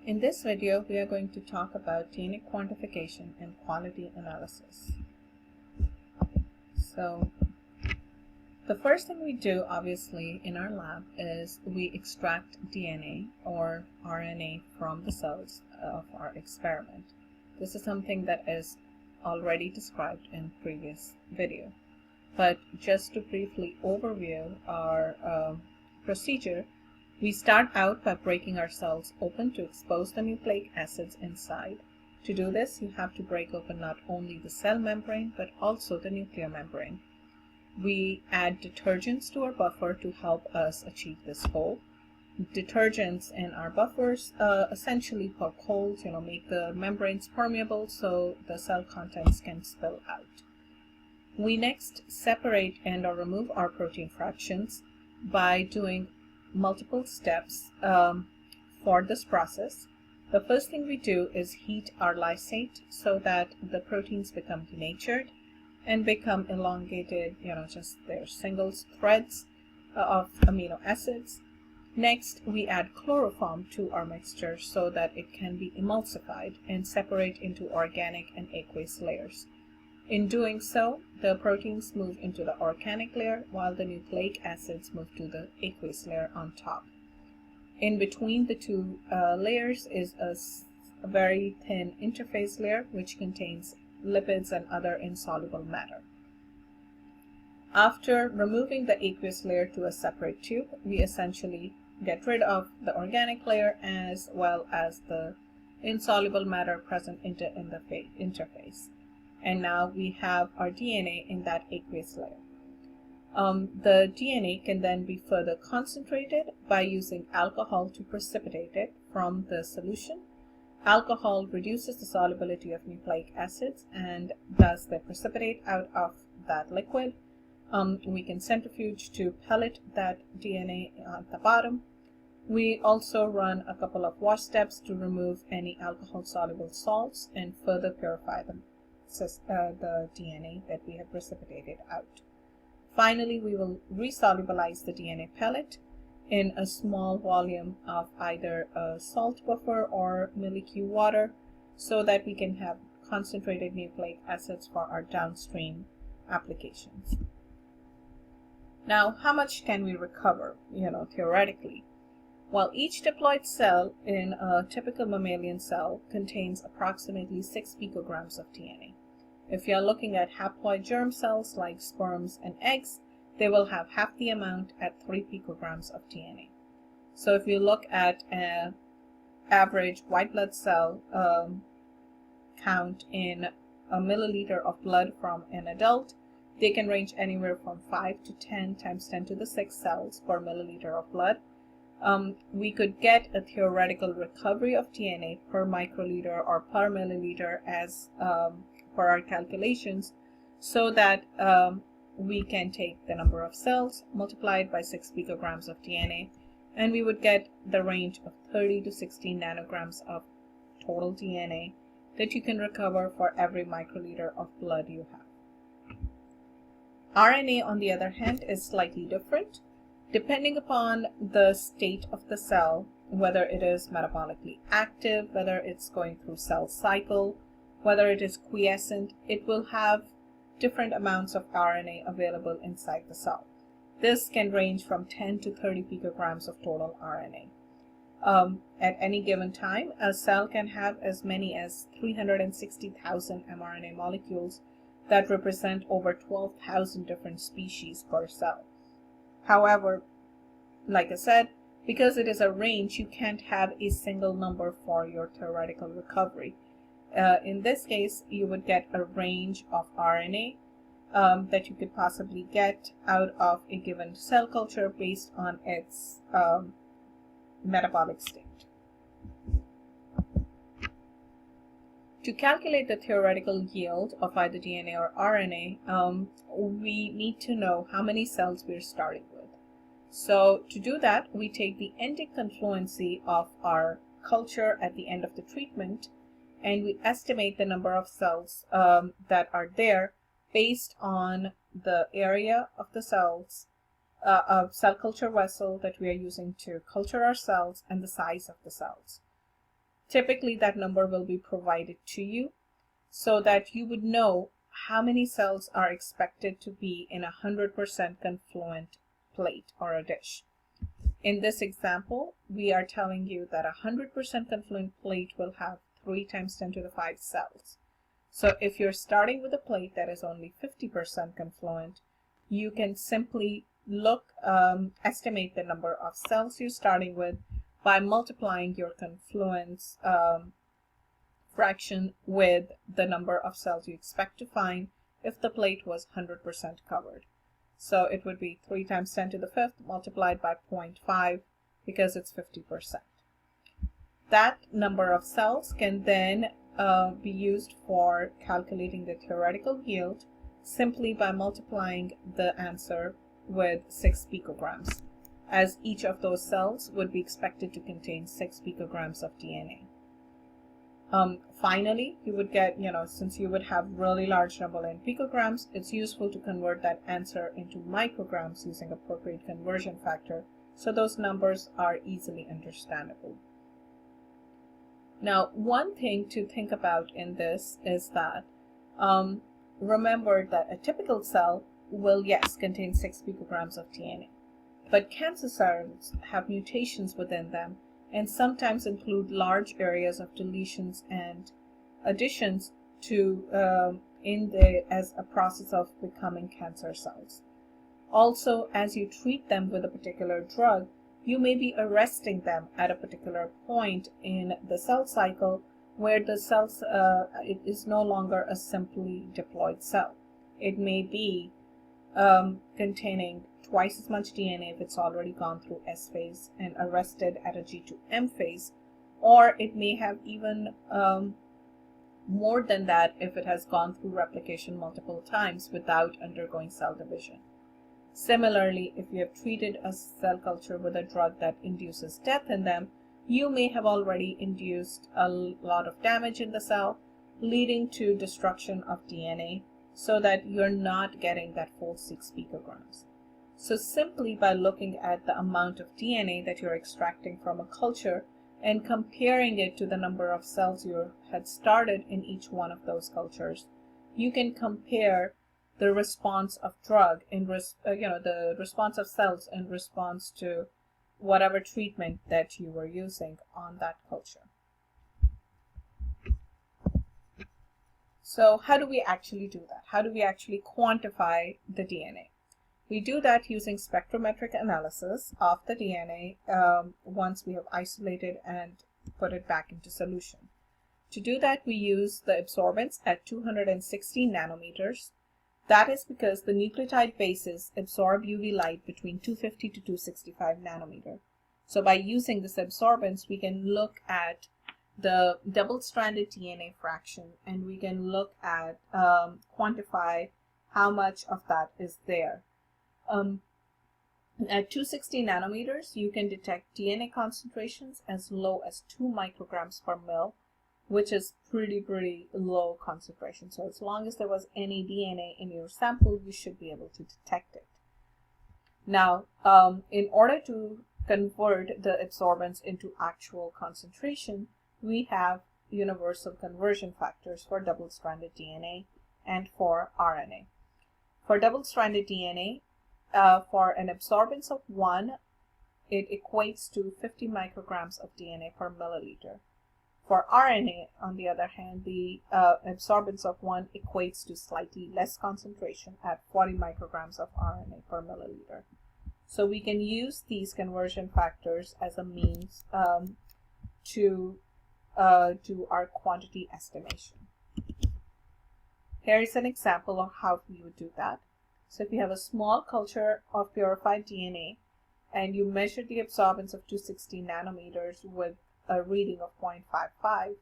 In this video, we are going to talk about DNA quantification and quality analysis. So, the first thing we do, obviously, in our lab is we extract DNA or RNA from the cells of our experiment. This is something that is already described in previous video. But just to briefly overview our procedure, we start out by breaking our cells open to expose the nucleic acids inside. To do this, you have to break open not only the cell membrane, but also the nuclear membrane. We add detergents to our buffer to help us achieve this goal. Detergents in our buffers essentially poke holes, make the membranes permeable so the cell contents can spill out. We next separate and or remove our protein fractions by doing multiple steps for this process. The first thing we do is heat our lysate so that the proteins become denatured and become elongated, just their single threads of amino acids. Next, we add chloroform to our mixture so that it can be emulsified and separate into organic and aqueous layers. In doing so, the proteins move into the organic layer while the nucleic acids move to the aqueous layer on top. In between the two layers is a very thin interface layer which contains lipids and other insoluble matter. After removing the aqueous layer to a separate tube, we essentially get rid of the organic layer as well as the insoluble matter present in the interface. And now we have our DNA in that aqueous layer. The DNA can then be further concentrated by using alcohol to precipitate it from the solution. Alcohol reduces the solubility of nucleic acids and thus they precipitate out of that liquid. We can centrifuge to pellet that DNA at the bottom. We also run a couple of wash steps to remove any alcohol-soluble salts and further purify them. The DNA that we have precipitated out. Finally, we will resolubilize the DNA pellet in a small volume of either a salt buffer or millicue water so that we can have concentrated nucleic acids for our downstream applications. Now, how much can we recover, theoretically? Well, each diploid cell in a typical mammalian cell contains approximately 6 picograms of DNA. If you're looking at haploid germ cells like sperms and eggs, they will have half the amount at 3 picograms of DNA. So if you look at an average white blood cell count in a milliliter of blood from an adult, they can range anywhere from 5 to 10 times 10 to the 6 cells per milliliter of blood. We could get a theoretical recovery of DNA per microliter or per milliliter as for our calculations, so that we can take the number of cells multiplied by 6 picograms of DNA, and we would get the range of 30 to 60 nanograms of total DNA that you can recover for every microliter of blood you have. RNA, on the other hand, is slightly different. Depending upon the state of the cell, whether it is metabolically active, whether it's going through cell cycle, whether it is quiescent, it will have different amounts of RNA available inside the cell. This can range from 10 to 30 picograms of total RNA. At any given time, a cell can have as many as 360,000 mRNA molecules that represent over 12,000 different species per cell. However, like I said, because it is a range, you can't have a single number for your theoretical recovery. In this case, you would get a range of RNA that you could possibly get out of a given cell culture based on its metabolic state. To calculate the theoretical yield of either DNA or RNA, we need to know how many cells we're starting with. So to do that, we take the ending confluency of our culture at the end of the treatment, and we estimate the number of cells that are there based on the area of the cells, of cell culture vessel that we are using to culture our cells, and the size of the cells. typically that number will be provided to you so that you would know how many cells are expected to be in a 100% confluent plate or a dish. In this example, we are telling you that a 100% confluent plate will have 3 times 10 to the 5 cells. So if you're starting with a plate that is only 50% confluent, you can simply estimate the number of cells you're starting with by multiplying your confluence fraction with the number of cells you expect to find if the plate was 100% covered. So it would be 3 times 10 to the 5th multiplied by 0.5 because it's 50%. That number of cells can then be used for calculating the theoretical yield simply by multiplying the answer with 6 picograms, as each of those cells would be expected to contain 6 picograms of DNA. Finally, you would get, since you would have really large number in picograms, it's useful to convert that answer into micrograms using appropriate conversion factor, so those numbers are easily understandable. Now, one thing to think about in this is that remember that a typical cell will, yes, contain 6 picograms of DNA, but cancer cells have mutations within them and sometimes include large areas of deletions and additions to as a process of becoming cancer cells. Also, as you treat them with a particular drug, you may be arresting them at a particular point in the cell cycle where the cells it is no longer a simply diploid cell. It may be containing twice as much DNA if it's already gone through S phase and arrested at a G2M phase, or it may have even more than that if it has gone through replication multiple times without undergoing cell division. Similarly, if you have treated a cell culture with a drug that induces death in them, you may have already induced a lot of damage in the cell, leading to destruction of DNA, so that you're not getting that full 6 picograms. So simply by looking at the amount of DNA that you're extracting from a culture and comparing it to the number of cells you had started in each one of those cultures, you can compare the response of drug in the response of cells in response to whatever treatment that you were using on that culture. So how do we actually do that? How do we actually quantify the DNA? We do that using spectrometric analysis of the DNA once we have isolated and put it back into solution. To do that, we use the absorbance at 260 nanometers. That is because the nucleotide bases absorb UV light between 250 to 265 nanometer. So by using this absorbance, we can look at the double-stranded DNA fraction, and we can look at quantify how much of that is there. At 260 nanometers, you can detect DNA concentrations as low as 2 micrograms per mil, which is pretty low concentration. So as long as there was any DNA in your sample, you should be able to detect it. Now, in order to convert the absorbance into actual concentration, we have universal conversion factors for double-stranded DNA and for RNA. For double-stranded DNA, for an absorbance of 1, it equates to 50 micrograms of DNA per milliliter. For RNA, on the other hand, the absorbance of 1 equates to slightly less concentration at 40 micrograms of RNA per milliliter. So we can use these conversion factors as a means to do our quantity estimation. Here is an example of how we would do that. So if you have a small culture of purified DNA and you measure the absorbance of 260 nanometers with a reading of 0.55,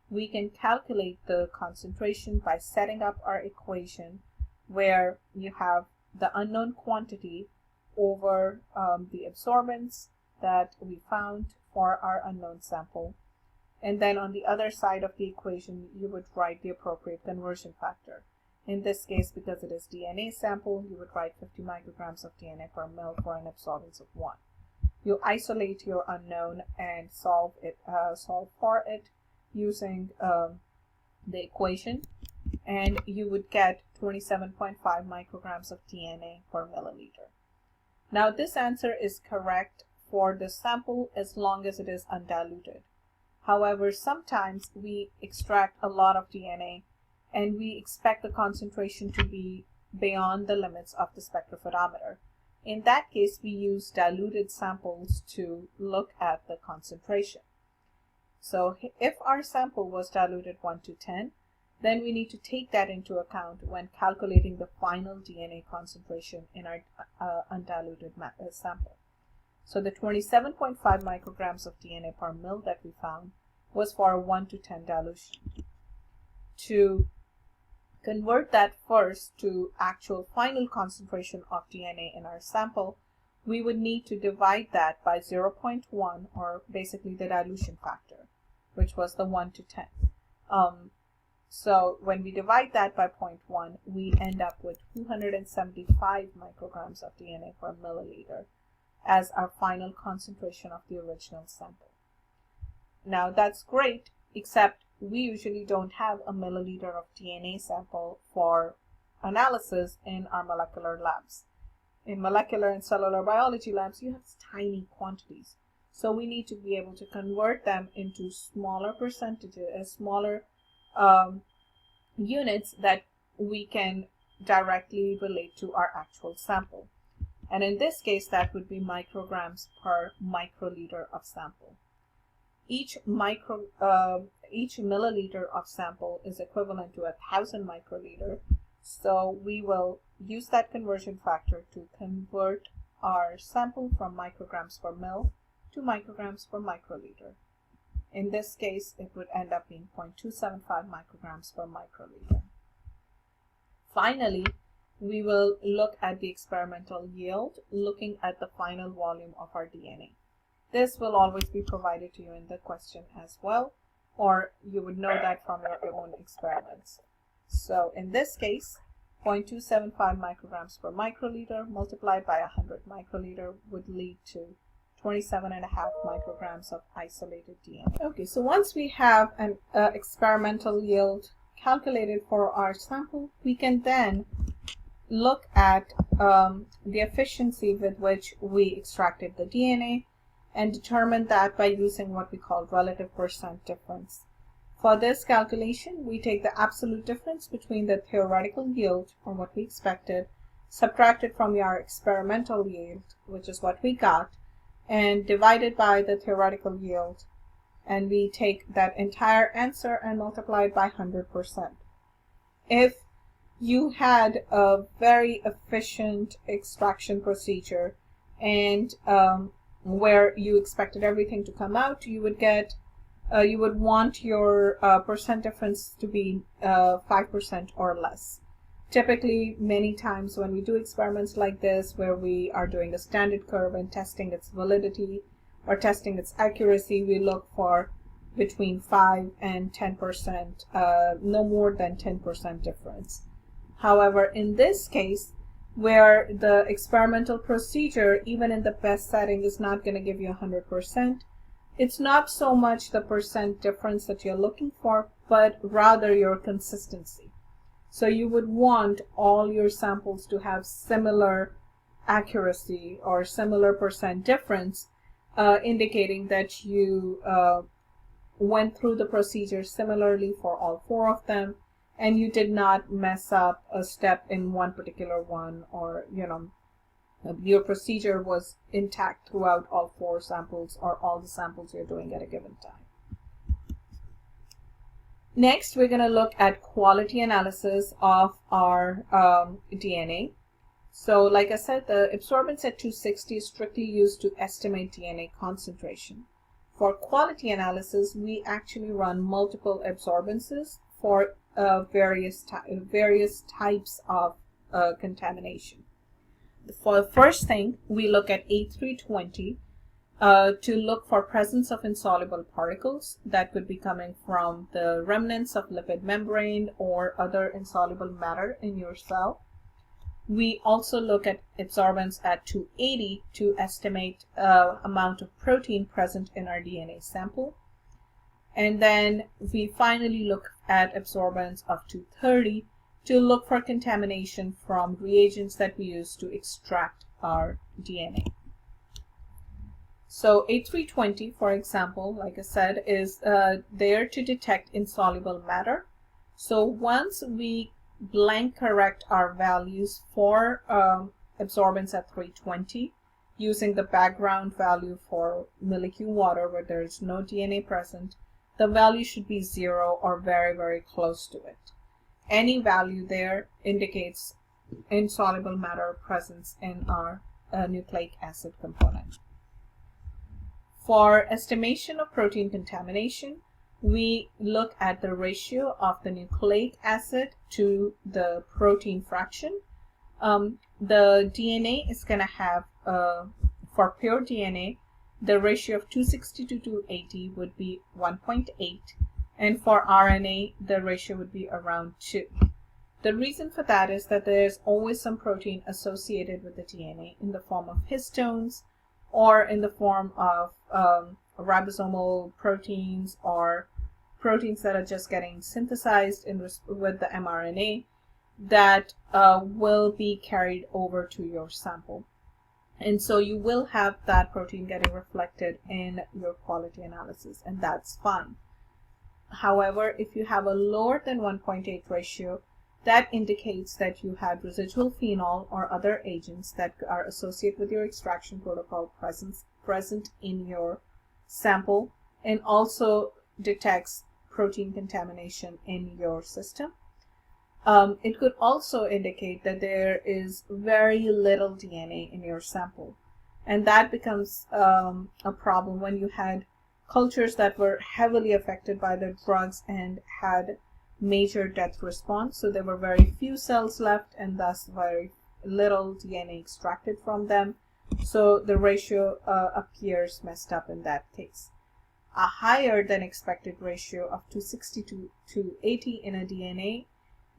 we can calculate the concentration by setting up our equation where you have the unknown quantity over the absorbance that we found for our unknown sample. And then on the other side of the equation, you would write the appropriate conversion factor. In this case, because it is DNA sample, you would write 50 micrograms of DNA per mil for an absorbance of 1. You isolate your unknown and solve for it using the equation, and you would get 27.5 micrograms of DNA per milliliter. Now this answer is correct for the sample as long as it is undiluted. However, sometimes we extract a lot of DNA and we expect the concentration to be beyond the limits of the spectrophotometer. In that case, we use diluted samples to look at the concentration. So if our sample was diluted 1 to 10, then we need to take that into account when calculating the final DNA concentration in our undiluted sample. So the 27.5 micrograms of DNA per mil that we found was for a 1 to 10 dilution. To convert that first to actual final concentration of DNA in our sample, we would need to divide that by 0.1, or basically the dilution factor, which was the 1 to 10. So when we divide that by 0.1, we end up with 275 micrograms of DNA per milliliter as our final concentration of the original sample. Now that's great, except we usually don't have a milliliter of DNA sample for analysis in our molecular labs. In molecular and cellular biology labs, you have tiny quantities. So we need to be able to convert them into smaller percentages, smaller units that we can directly relate to our actual sample. And in this case, that would be micrograms per microliter of sample. Each milliliter of sample is equivalent to 1,000 microliter. So we will use that conversion factor to convert our sample from micrograms per mil to micrograms per microliter. In this case, it would end up being 0.275 micrograms per microliter. Finally, we will look at the experimental yield, looking at the final volume of our DNA. This will always be provided to you in the question as well, or you would know that from your own experiments. So in this case, 0.275 micrograms per microliter multiplied by 100 microliter would lead to 27.5 micrograms of isolated DNA. Okay, so once we have an experimental yield calculated for our sample, we can then look at the efficiency with which we extracted the DNA and determine that by using what we call relative percent difference. For this calculation, we take the absolute difference between the theoretical yield, or what we expected, subtracted from our experimental yield, which is what we got, and divided by the theoretical yield, and we take that entire answer and multiply it by 100%. If you had a very efficient extraction procedure and where you expected everything to come out, you would get you would want your percent difference to be 5% or less. Typically, many times when we do experiments like this, where we are doing a standard curve and testing its validity or testing its accuracy, we look for between 5 and 10%, no more than 10% difference. However, in this case, where the experimental procedure, even in the best setting, is not going to give you 100%, it's not so much the percent difference that you're looking for, but rather your consistency. So you would want all your samples to have similar accuracy or similar percent difference, indicating that you went through the procedure similarly for all 4 of them, and you did not mess up a step in one particular one, or your procedure was intact throughout all 4 samples or all the samples you're doing at a given time. Next, we're going to look at quality analysis of our DNA. So like I said, the absorbance at 260 is strictly used to estimate DNA concentration. For quality analysis, we actually run multiple absorbances for various types of contamination. For the first thing, we look at A320 to look for presence of insoluble particles that could be coming from the remnants of lipid membrane or other insoluble matter in your cell. We also look at absorbance at 280 to estimate amount of protein present in our DNA sample. And then we finally look at absorbance of 230 to look for contamination from reagents that we use to extract our DNA. So A320, for example, like I said, is there to detect insoluble matter. So once we blank correct our values for absorbance at 320 using the background value for molecule water where there is no DNA present, the value should be 0 or very, very close to it. Any value there indicates insoluble matter presence in our nucleic acid component. For estimation of protein contamination, we look at the ratio of the nucleic acid to the protein fraction. The DNA is going to have, for pure DNA, the ratio of 260 to 280 would be 1.8, and for RNA, the ratio would be around 2. The reason for that is that there's always some protein associated with the DNA in the form of histones or in the form of ribosomal proteins or proteins that are just getting synthesized with the mRNA that will be carried over to your sample. And so you will have that protein getting reflected in your quality analysis, and that's fine. However, if you have a lower than 1.8 ratio, that indicates that you had residual phenol or other agents that are associated with your extraction protocol present in your sample, and also detects protein contamination in your system. It could also indicate that there is very little DNA in your sample, and that becomes a problem when you had cultures that were heavily affected by the drugs and had major death response. So there were very few cells left and thus very little DNA extracted from them. So the ratio appears messed up in that case. A higher than expected ratio of 260 to 280 in a DNA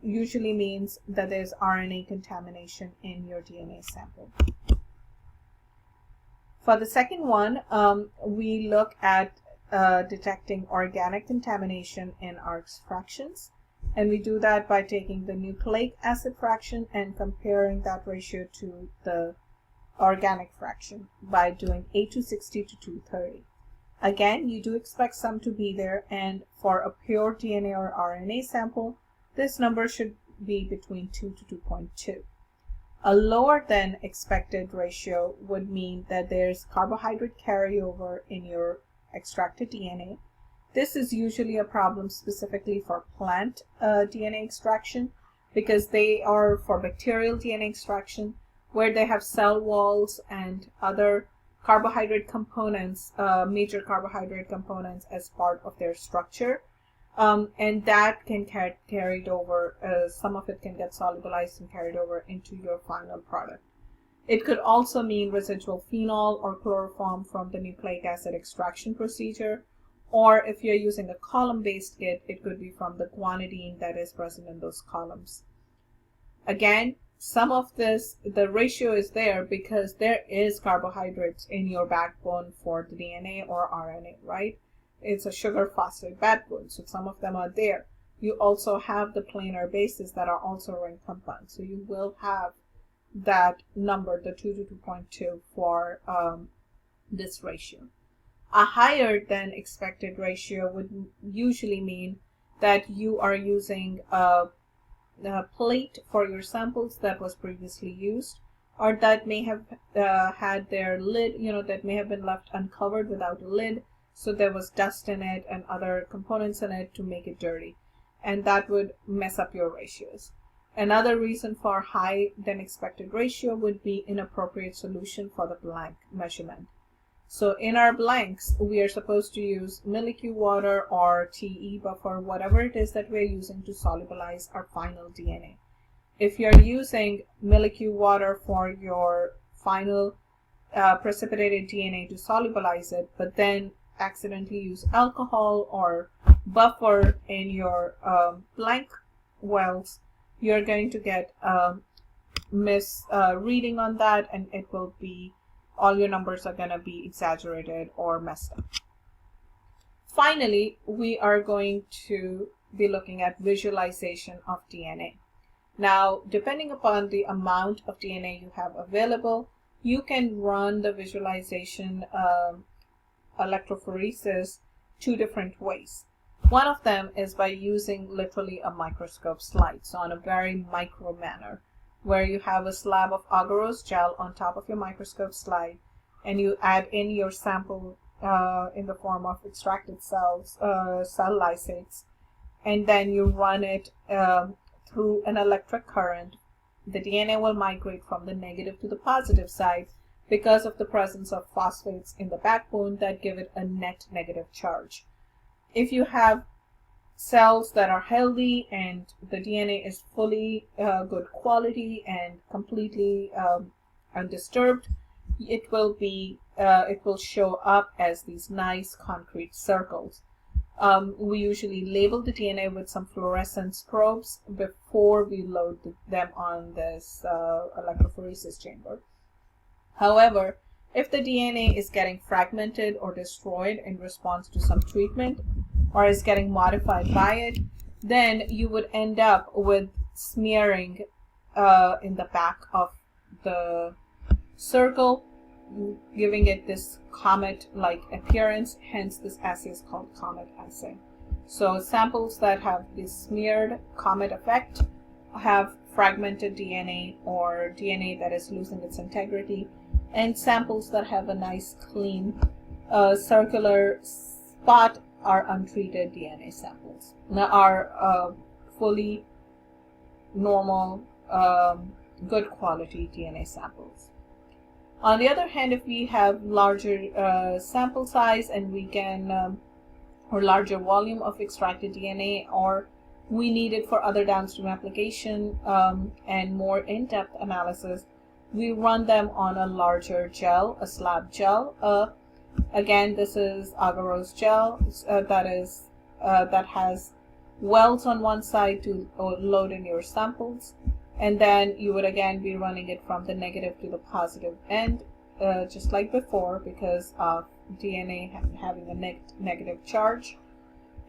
usually means that there's RNA contamination in your DNA sample. For the second one, we look at detecting organic contamination in our fractions, and we do that by taking the nucleic acid fraction and comparing that ratio to the organic fraction by doing A260 to 230. Again, you do expect some to be there, and for a pure DNA or RNA sample, this number should be between 2 to 2.2. A lower than expected ratio would mean that there's carbohydrate carryover in your extracted DNA. This is usually a problem specifically for plant DNA extraction, because they are for bacterial DNA extraction where they have cell walls and other carbohydrate components, major carbohydrate components as part of their structure. And that can get carried over, some of it can get solubilized and carried over into your final product. It could also mean residual phenol or chloroform from the nucleic acid extraction procedure, or if you're using a column-based kit, it could be from the guanidine that is present in those columns. Again, some of this, the ratio is there because there is carbohydrates in your backbone for the DNA or RNA, right? It's a sugar phosphate backbone, so some of them are there. You also have the planar bases that are also ring compounds, so you will have that number, the 2 to 2.2 for this ratio. A higher than expected ratio would usually mean that you are using a plate for your samples that was previously used, or that may have had their lid, that may have been left uncovered without a lid, so there was dust in it and other components in it to make it dirty, and that would mess up your ratios. Another reason for high than expected ratio would be inappropriate solution for the blank measurement. So in our blanks, we are supposed to use molecule water or TE buffer, whatever it is that we're using to solubilize our final DNA. If you're using molecule water for your final precipitated DNA to solubilize it, but then accidentally use alcohol or buffer in your blank wells, you're going to get reading on that, and it will be, all your numbers are going to be exaggerated or messed up. Finally, we are going to be looking at visualization of DNA. Now, depending upon the amount of DNA you have available, you can run the visualization electrophoresis two different ways. One of them is by using literally a microscope slide, so on a very micro manner, where you have a slab of agarose gel on top of your microscope slide, and you add in your sample in the form of extracted cells, cell lysates, and then you run it through an electric current. The DNA will migrate from the negative to the positive side because of the presence of phosphates in the backbone that give it a net negative charge. If you have cells that are healthy and the DNA is fully good quality and completely undisturbed, it will show up as these nice concrete circles. We usually label the DNA with some fluorescence probes before we load them on this electrophoresis chamber. However, if the DNA is getting fragmented or destroyed in response to some treatment, or is getting modified by it, then you would end up with smearing in the back of the circle, giving it this comet-like appearance. Hence, this assay is called comet assay. So samples that have this smeared comet effect have fragmented DNA or DNA that is losing its integrity, and samples that have a nice clean circular spot are untreated DNA samples. Now are fully normal, good quality DNA samples. On the other hand, if we have larger sample size and we can, or larger volume of extracted DNA, or we need it for other downstream application and more in-depth analysis, we run them on a larger gel, a slab gel. Again, this is agarose gel that has wells on one side to load in your samples, and then you would again be running it from the negative to the positive end, just like before, because of DNA having a negative charge.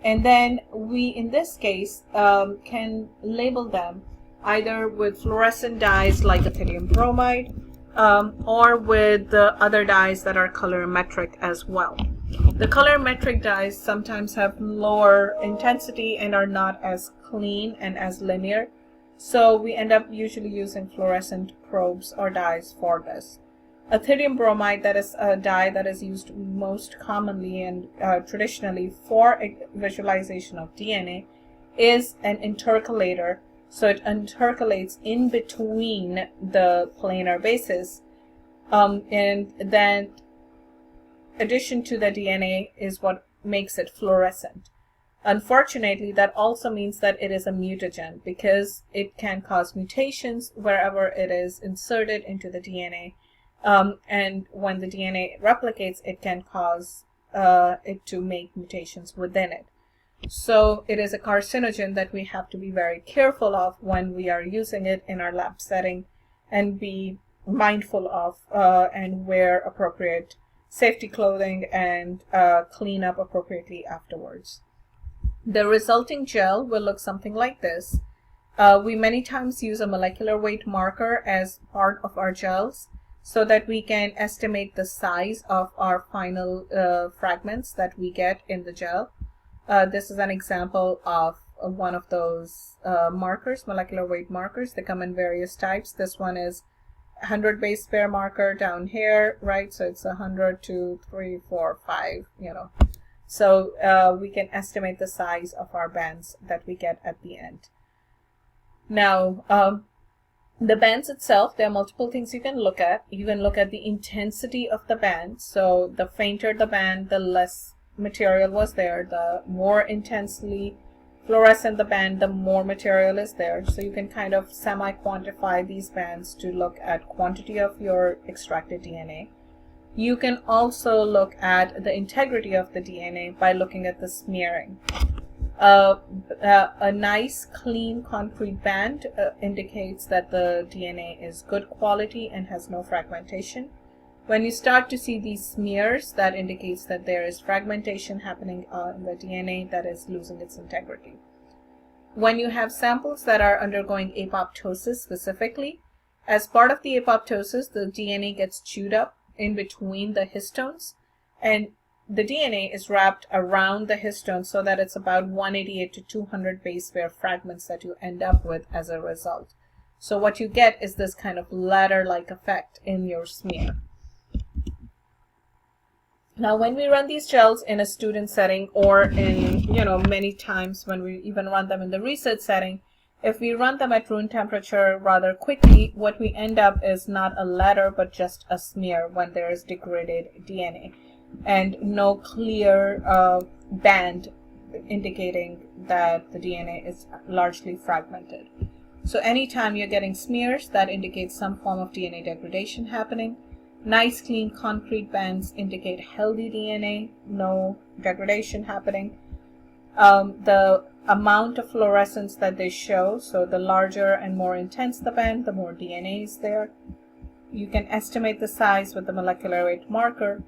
And then we, in this case, can label them either with fluorescent dyes like ethylium bromide, or with the other dyes that are colorimetric as well. The colorimetric dyes sometimes have lower intensity and are not as clean and as linear, so we end up usually using fluorescent probes or dyes for this. Ethylium bromide, that is a dye that is used most commonly and traditionally for visualization of DNA, is an intercalator. So it intercalates in between the planar bases, and then addition to the DNA is what makes it fluorescent. Unfortunately, that also means that it is a mutagen because it can cause mutations wherever it is inserted into the DNA, and when the DNA replicates, it can cause it to make mutations within it. So it is a carcinogen that we have to be very careful of when we are using it in our lab setting, and be mindful of and wear appropriate safety clothing and clean up appropriately afterwards. The resulting gel will look something like this. We many times use a molecular weight marker as part of our gels so that we can estimate the size of our final fragments that we get in the gel. This is an example of one of those markers, molecular weight markers. They come in various types. This one is 100 base pair marker down here, right? So it's 100, 2, 3, 4, 5, you know. So we can estimate the size of our bands that we get at the end. Now, the bands itself, there are multiple things you can look at. You can look at the intensity of the band. So the fainter the band, the less material was there. The more intensely fluorescent the band, the more material is there. So you can kind of semi-quantify these bands to look at quantity of your extracted DNA. You can also look at the integrity of the DNA by looking at the smearing. A nice clean concrete band indicates that the DNA is good quality and has no fragmentation. When you start to see these smears, that indicates that there is fragmentation happening in the DNA that is losing its integrity. When you have samples that are undergoing apoptosis specifically, as part of the apoptosis, the DNA gets chewed up in between the histones, and the DNA is wrapped around the histone so that it's about 188 to 200 base pair fragments that you end up with as a result. So what you get is this kind of ladder-like effect in your smear. Now, when we run these gels in a student setting, or in, many times when we even run them in the research setting, if we run them at room temperature rather quickly, what we end up is not a ladder, but just a smear when there is degraded DNA and no clear band indicating that the DNA is largely fragmented. So anytime you're getting smears, that indicates some form of DNA degradation happening. Nice clean concrete bands indicate healthy DNA, no degradation happening. The amount of fluorescence that they show, so the larger and more intense the band, the more DNA is there. You can estimate the size with the molecular weight marker.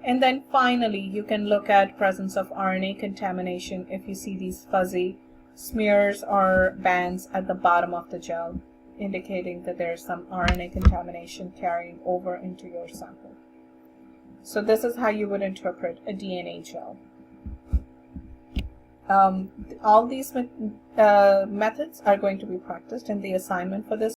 And then finally, you can look at presence of RNA contamination if you see these fuzzy smears or bands at the bottom of the gel, indicating that there is some RNA contamination carrying over into your sample. So this is how you would interpret a DNA gel. All these methods are going to be practiced in the assignment for this